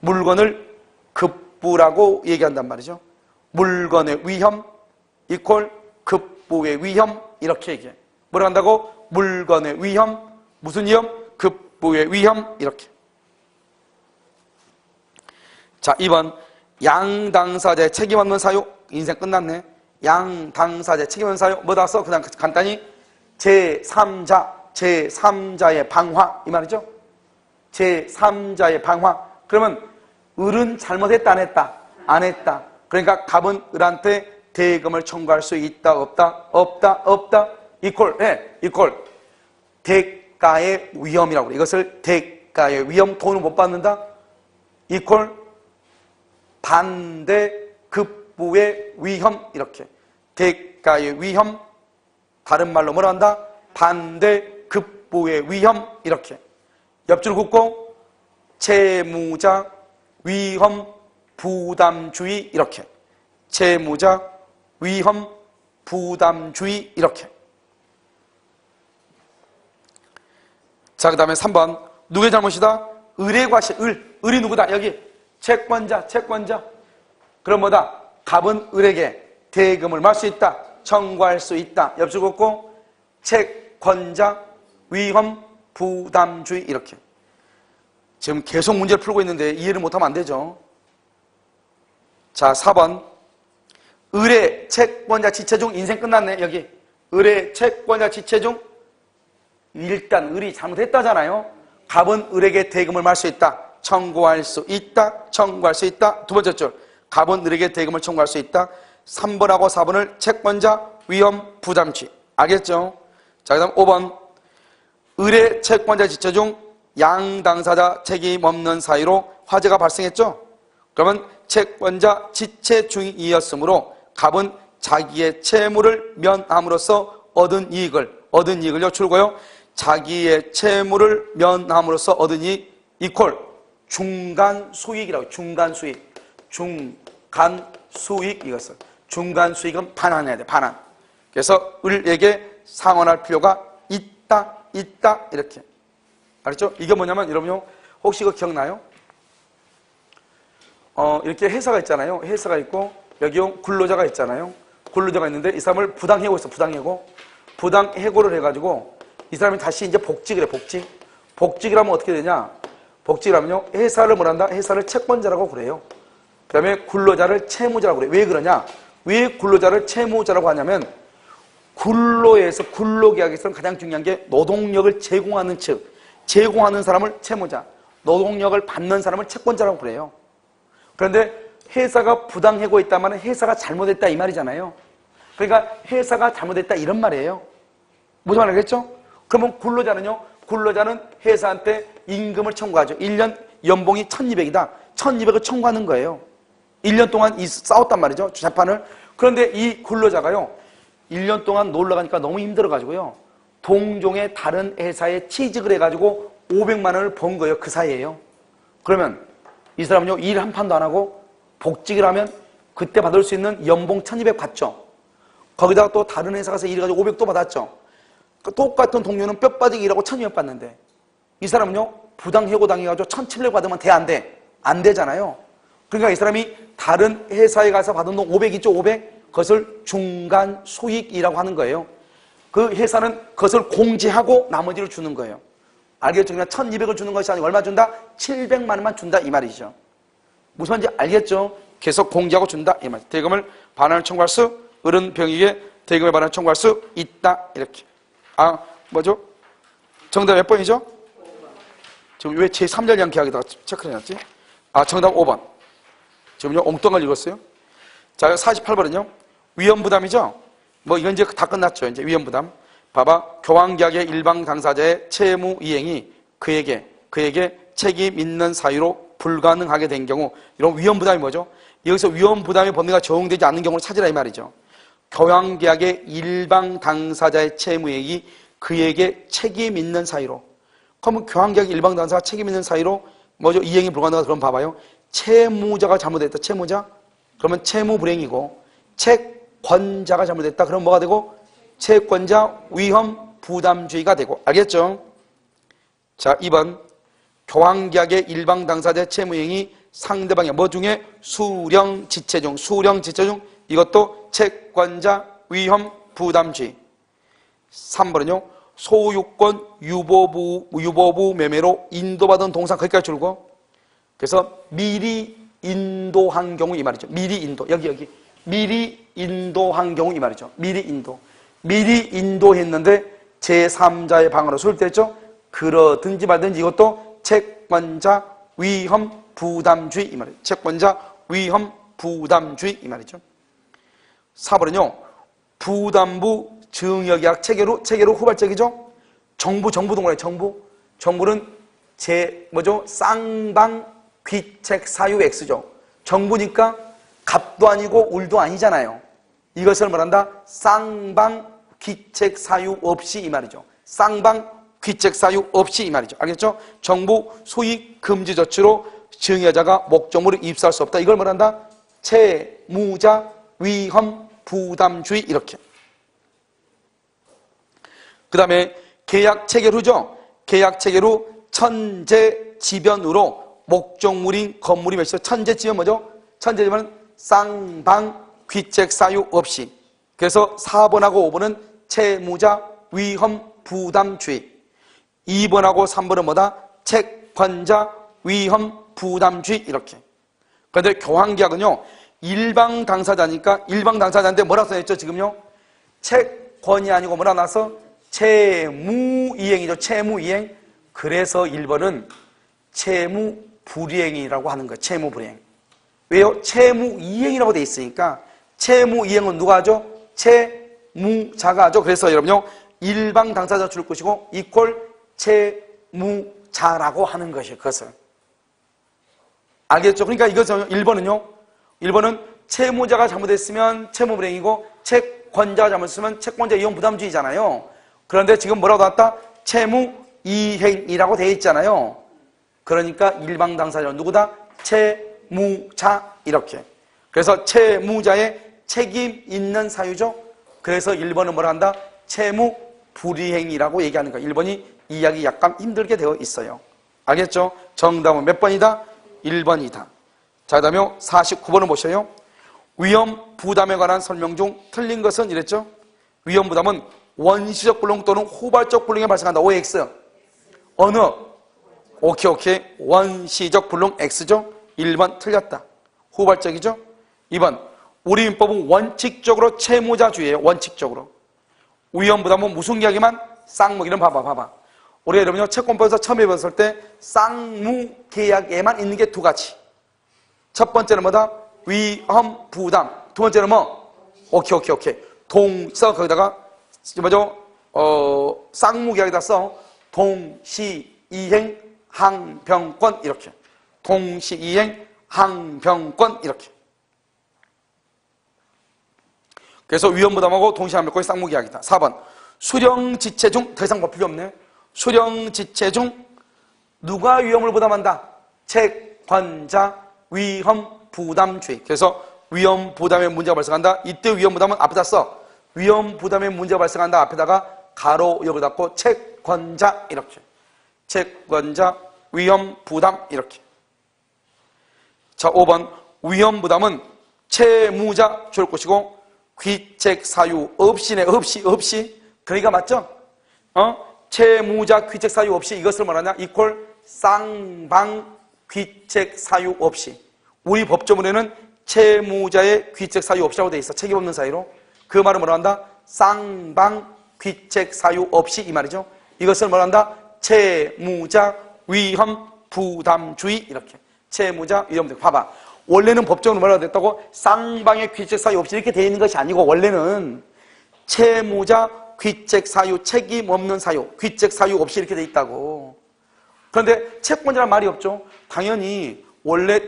물건을 급부라고 얘기한단 말이죠. 물건의 위험 이퀄 급부의 위험 이렇게 얘기해. 뭐라 한다고? 물건의 위험 무슨 위험? 급부의 위험 이렇게. 자, 2번. 양당사자의 책임 없는 사유. 인생 끝났네. 양당사자의 책임 없는 사유. 뭐다 써? 그냥 간단히 제3자의 방화 이 말이죠. 제3자의 방화. 그러면 을은 잘못했다 안 했다? 안 했다. 그러니까 갑은 을한테 대금을 청구할 수 있다 없다? 이퀄 대가의 위험이라고 그래. 이것을 대가의 위험. 돈을 못 받는다? 이퀄 반대 급부의 위험. 이렇게 대가의 위험. 다른 말로 뭐라 한다? 반대 급부의 위험. 이렇게 옆줄 긋고 채무자 위험 부담주의. 이렇게 채무자 위험 부담주의. 이렇게. 자, 그 다음에 3번. 누구의 잘못이다? 을의 과실. 을이 누구다? 여기 채권자. 그럼 뭐다? 갑은 을에게 대금을 말 수 있다. 청구할 수 있다. 옆줄 긋고 채권자 위험 부담주의. 이렇게. 지금 계속 문제를 풀고 있는데 이해를 못하면 안 되죠. 자, 4번. 을의 채권자 지체 중 인생 끝났네. 여기 을의 채권자 지체 중 일단 을이 잘못했다잖아요. 갑은 을에게 대금을 말 수 있다. 청구할 수 있다. 두 번째 줄. 갑은 을에게 대금을 청구할 수 있다. 3번하고 4번을 채권자 위험 부담주의. 알겠죠? 자, 그 다음 5번. 을의 채권자 지체 중 양당사자 책임 없는 사유로 화재가 발생했죠? 그러면 채권자 지체 중이었으므로 갑은 자기의 채무를 면함으로써 얻은 이익을요 줄고요. 자기의 채무를 면함으로써 얻은 이익 이퀄 중간 수익이라고. 중간 수익 이것을. 중간 수익은 반환해야 돼. 반환. 그래서 을에게 상환할 필요가 있다 이렇게. 알았죠? 이게 뭐냐면 여러분요, 혹시 이거 기억나요? 이렇게 회사가 있잖아요. 회사가 있고 여기 근로자가 있잖아요. 근로자가 있는데 이 사람을 부당해고 있어. 부당해고를 해가지고 이 사람이 다시 이제 복직을 해. 복직을 하면 어떻게 되냐? 복직을 하면요, 회사를 뭐란다? 회사를 채권자라고 그래요. 그 다음에 근로자를 채무자라고 그래. 왜 그러냐? 왜 근로자를 채무자라고 하냐면 근로계약에서는 가장 중요한 게 노동력을 제공하는 측, 제공하는 사람을 채무자, 노동력을 받는 사람을 채권자라고 그래요. 그런데 회사가 부당해고 있다면 회사가 잘못했다 이 말이잖아요. 그러니까 회사가 잘못했다 이런 말이에요. 무슨 말 알겠죠? 그러면 근로자는 회사한테 임금을 청구하죠. 1년 연봉이 1200이다. 1200을 청구하는 거예요. 1년 동안 싸웠단 말이죠. 재판을. 그런데 이 근로자가요, 1년 동안 놀러 가니까 너무 힘들어가지고요, 동종의 다른 회사에 취직을 해가지고 500만 원을 번 거예요. 그 사이에요. 그러면 이 사람은요, 일 한 판도 안 하고 복직을 하면 그때 받을 수 있는 연봉 1200 받죠. 거기다가 또 다른 회사 가서 일해가지고 500 또 받았죠. 똑같은 동료는 뼈 빠지게 일하고 1200 받는데 이 사람은요, 부당해고 당해가지고 1700 받으면 돼, 안 돼? 안 되잖아요. 그러니까 이 사람이 다른 회사에 가서 받은 돈 500 있죠, 500? 그것을 중간 소익이라고 하는 거예요. 그 회사는 그것을 공제하고 나머지를 주는 거예요. 알겠죠? 그냥 1200을 주는 것이 아니고 얼마 준다? 700만 원만 준다, 이 말이죠. 무슨 말인지 알겠죠? 계속 공제하고 준다, 이 말이죠. 대금을 반환을 청구할 수, 어른 병익에 대금을 반환을 청구할 수 있다, 이렇게. 뭐죠? 정답 몇 번이죠? 지금 왜 제3절 계약에다가 체크를 해놨지? 정답 5번. 지금요, 엉뚱한 걸 읽었어요. 자, 48번은요, 위험부담이죠? 뭐, 이건 이제 다 끝났죠. 이제 위험부담. 봐봐. 교환계약의 일방 당사자의 채무 이행이 그에게 책임 있는 사유로 불가능하게 된 경우, 이런 위험부담이 뭐죠? 여기서 위험부담의 범위가 적용되지 않는 경우를 찾으라, 이 말이죠. 교환계약의 일방 당사자의 채무 이행이 그에게 책임 있는 사유로. 그러면 교환계약 일방 당사자가 책임 있는 사유로 뭐죠? 이행이 불가능하다. 그럼 봐봐요. 채무자가 잘못했다. 채무자. 그러면 채무 불이행이고, 채권자가 잘못했다. 그럼 뭐가 되고? 채권자 위험 부담주의가 되고. 알겠죠? 자, 2번. 교환계약의 일방 당사자의 채무 이행이 상대방의 뭐 중에 수령 지체 중 이것도 채권자 위험 부담주의. 3번은요, 소유권 유보부 매매로 인도받은 동상 거기까지 줄고, 그래서 미리 인도한 경우 이 말이죠. 미리 인도. 여기. 미리 인도한 경우 이 말이죠. 미리 인도했는데 제3자의 방어로 소집됐죠. 그러든지 말든지 이것도 채권자 위험 부담주의 이 말이죠. 채권자 위험 부담주의 이 말이죠. 4번은요, 부담부 증여계약 체결 후 후발적이죠. 정부 동원해. 정부는 쌍방 귀책 사유 X죠. 정부니까 갑도 아니고 울도 아니잖아요. 이것을 말한다. 쌍방 귀책 사유 없이 이 말이죠. 쌍방 귀책 사유 없이 이 말이죠. 알겠죠? 정부 수익 금지 조치로 증여자가 목적물을 입수할 수 없다. 이걸 말한다. 채무자 위험 부담주의 이렇게. 그 다음에 계약 체결 후죠. 계약 체결 후 천재지변으로 목적물인 건물이 몇 시죠? 천재지변 뭐죠? 천재지변은 쌍방 귀책 사유 없이. 그래서 4번하고 5번은 채무자 위험 부담주의. 2번하고 3번은 뭐다? 채권자 위험 부담주의 이렇게. 그런데 교환계약은요, 일방 당사자니까 일방 당사자인데 뭐라고 써있죠? 지금요, 채권이 아니고 뭐라 나서 채무이행이죠. 채무이행. 그래서 1번은 채무불이행이라고 하는 거예요. 채무불이행. 왜요? 채무이행이라고 돼 있으니까. 채무이행은 누가 하죠? 채무자가 하죠. 그래서 여러분요, 일방 당사자 줄 것이고 이퀄 채무자라고 하는 것이에요. 그것을. 알겠죠? 그러니까 이것은 1번은 채무자가 잘못했으면 채무불이행이고, 채권자가 잘못했으면 채권자 이용 부담주의잖아요. 그런데 지금 뭐라고 나왔다? 채무이행이라고 되어 있잖아요. 그러니까 일방 당사자는 누구다? 채무자 이렇게. 그래서 채무자의 책임 있는 사유죠. 그래서 1번은 뭐라 한다? 채무불이행이라고 얘기하는 거예요. 1번이 이해하기 약간 힘들게 되어 있어요. 알겠죠? 정답은 몇 번이다? 1번이다. 자, 그 다음에 49번을 보셔요. 위험 부담에 관한 설명 중 틀린 것은 이랬죠? 위험 부담은 원시적 불능 또는 후발적 불능에 발생한다. OX. 어느? 오케이. 원시적 불능 X죠? 1번 틀렸다. 후발적이죠? 2번. 우리 민법은 원칙적으로 채무자주의예요. 원칙적으로. 위험 부담은 무슨 계약에만? 쌍무. 이런 봐봐. 우리 여러분요, 채권법에서 처음 해봤을 때 쌍무 계약에만 있는 게 두 가지. 첫 번째는 뭐다? 위험 부담. 두 번째는 뭐? 오케이. 동서 거기다가 뭐죠? 쌍무 계약에다 써. 동시이행 항변권 이렇게. 동시이행 항변권 이렇게. 그래서 위험부담하고 동시함력고의 쌍무계약이다. 4번 수령지체 중 더 이상 뭐 필요 없네. 수령지체 중 누가 위험을 부담한다? 채권자 위험부담주의. 그래서 위험부담의 문제가 발생한다. 이때 위험부담은 앞에다 써. 위험부담의 문제가 발생한다. 앞에다가 가로 역을 닫고 채권자 이렇게. 채권자 위험부담 이렇게. 자, 5번 위험부담은 채무자 줄 것이고 귀책사유 없이네. 없이 그러니까 맞죠? 채무자 귀책사유 없이 이것을 말하냐? 이퀄 쌍방 귀책사유 없이. 우리 법조문에는 채무자의 귀책사유 없이라고 돼 있어. 책임 없는 사유로. 그 말을 뭐라 한다? 쌍방 귀책사유 없이 이 말이죠. 이것을 뭐라 한다? 채무자 위험부담주의 이렇게. 채무자 위험부담. 봐봐. 원래는 법적으로 뭐라고 됐다고? 쌍방의 귀책사유 없이 이렇게 되어 있는 것이 아니고 원래는 채무자 귀책사유 책임 없는 사유 귀책사유 없이 이렇게 되어 있다고. 그런데 채권자란 말이 없죠. 당연히 원래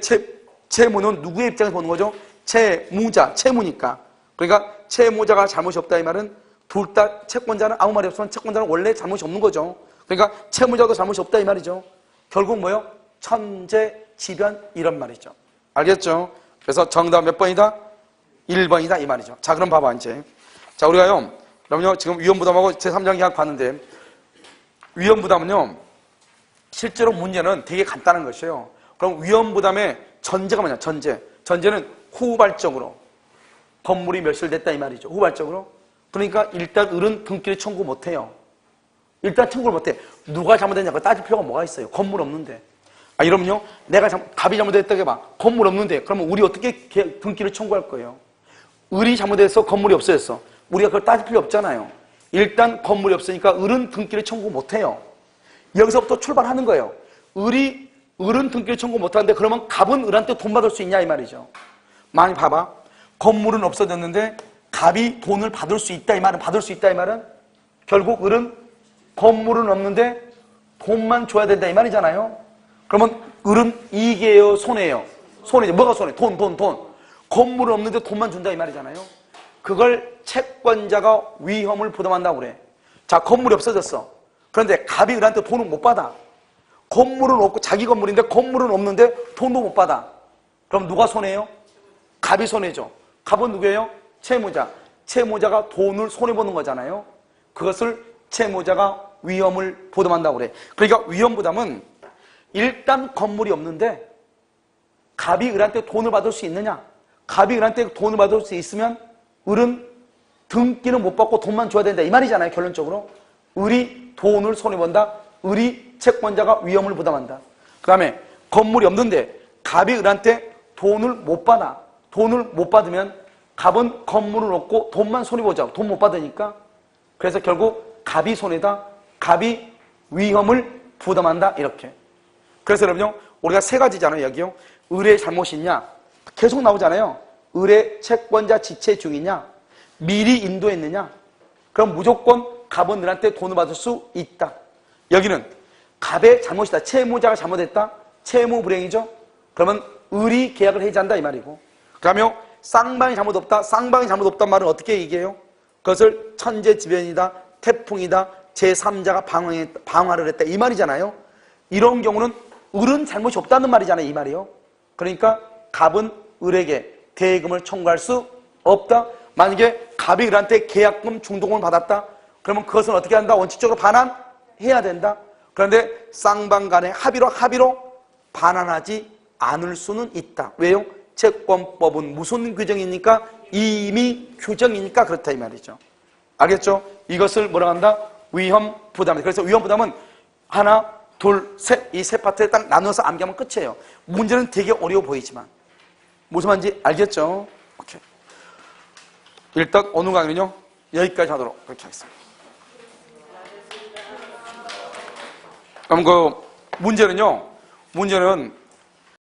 채무는 누구의 입장에서 보는 거죠? 채무자, 채무니까. 그러니까 채무자가 잘못이 없다 이 말은 둘 다 채권자는 아무 말이 없으면 채권자는 원래 잘못이 없는 거죠. 그러니까 채무자도 잘못이 없다 이 말이죠. 결국 뭐요? 천재지변 이런 말이죠. 알겠죠? 그래서 정답 몇 번이다? 1번이다 이 말이죠. 자, 그럼 봐봐 이제. 자, 우리가요. 그럼요. 지금 위험부담하고 제3장 계약 봤는데 위험부담은요. 실제로 문제는 되게 간단한 것이에요. 그럼 위험부담의 전제가 뭐냐? 전제는 후발적으로 건물이 멸실됐다 이 말이죠. 후발적으로. 그러니까 일단 을은 등기를 청구 못해요. 일단 청구를 못해. 누가 잘못했냐고 따질 필요가 뭐가 있어요. 건물 없는데. 아, 이러면요. 갑이 잘못했다고 해봐. 건물 없는데. 그러면 우리 어떻게 등기를 청구할 거예요? 을이 잘못해서 건물이 없어졌어. 우리가 그걸 따질 필요 없잖아요. 일단 건물이 없으니까 을은 등기를 청구 못해요. 여기서부터 출발하는 거예요. 을은 등기를 청구 못하는데 그러면 갑은 을한테 돈 받을 수 있냐 이 말이죠. 많이 봐봐. 건물은 없어졌는데 갑이 돈을 받을 수 있다 이 말은 결국 을은 건물은 없는데 돈만 줘야 된다 이 말이잖아요. 그러면 을은 이익이에요? 손해예요? 손해죠. 뭐가 손해? 돈. 건물은 없는데 돈만 준다 이 말이잖아요. 그걸 채권자가 위험을 부담한다고 그래. 자, 건물이 없어졌어. 그런데 갑이 을한테 돈을 못 받아. 건물은 없고 자기 건물인데 건물은 없는데 돈도 못 받아. 그럼 누가 손해요? 갑이 손해죠. 갑은 누구예요? 채무자. 채무자가 돈을 손해보는 거잖아요. 그것을 채무자가 위험을 부담한다고 그래. 그러니까 위험부담은 일단 건물이 없는데 갑이 을한테 돈을 받을 수 있느냐? 갑이 을한테 돈을 받을 수 있으면 을은 등기는 못 받고 돈만 줘야 된다 이 말이잖아요. 결론적으로 을이 돈을 손해본다. 을이 채권자가 위험을 부담한다. 그 다음에 건물이 없는데 갑이 을한테 돈을 못 받아. 돈을 못 받으면 갑은 건물을 얻고 돈만 손해보자. 돈 못 받으니까. 그래서 결국 갑이 손해다. 갑이 위험을 부담한다. 이렇게. 그래서 여러분요. 우리가 세 가지잖아요. 여기요. 을의 잘못이 있냐? 계속 나오잖아요. 을의 채권자 지체 중이냐? 미리 인도했느냐? 그럼 무조건 갑은 을한테 돈을 받을 수 있다. 여기는 갑의 잘못이다. 채무자가 잘못했다. 채무 불행이죠. 그러면 을이 계약을 해지한다 이 말이고. 그러면 쌍방이 잘못 없다. 쌍방이 잘못 없단 말은 어떻게 얘기해요? 그것을 천재지변이다. 태풍이다. 제3자가 방화를 했다. 이 말이잖아요. 이런 경우는 을은 잘못이 없다는 말이잖아요. 이 말이요. 그러니까 갑은 을에게 대금을 청구할 수 없다. 만약에 갑이 을한테 계약금 중도금을 받았다. 그러면 그것은 어떻게 한다? 원칙적으로 반환해야 된다. 그런데 쌍방 간의 합의로 반환하지 않을 수는 있다. 왜요? 채권법은 무슨 규정이니까? 이미 규정이니까 그렇다 이 말이죠. 알겠죠? 이것을 뭐라고 한다? 위험부담. 그래서 위험부담은 하나, 둘, 셋 이 세 파트에 딱 나눠서 암기하면 끝이에요. 문제는 되게 어려워 보이지만 무슨 말인지 알겠죠? 오케이. 일단 오늘 강의는요 여기까지 하도록 그렇게 하겠습니다. 그럼 그 문제는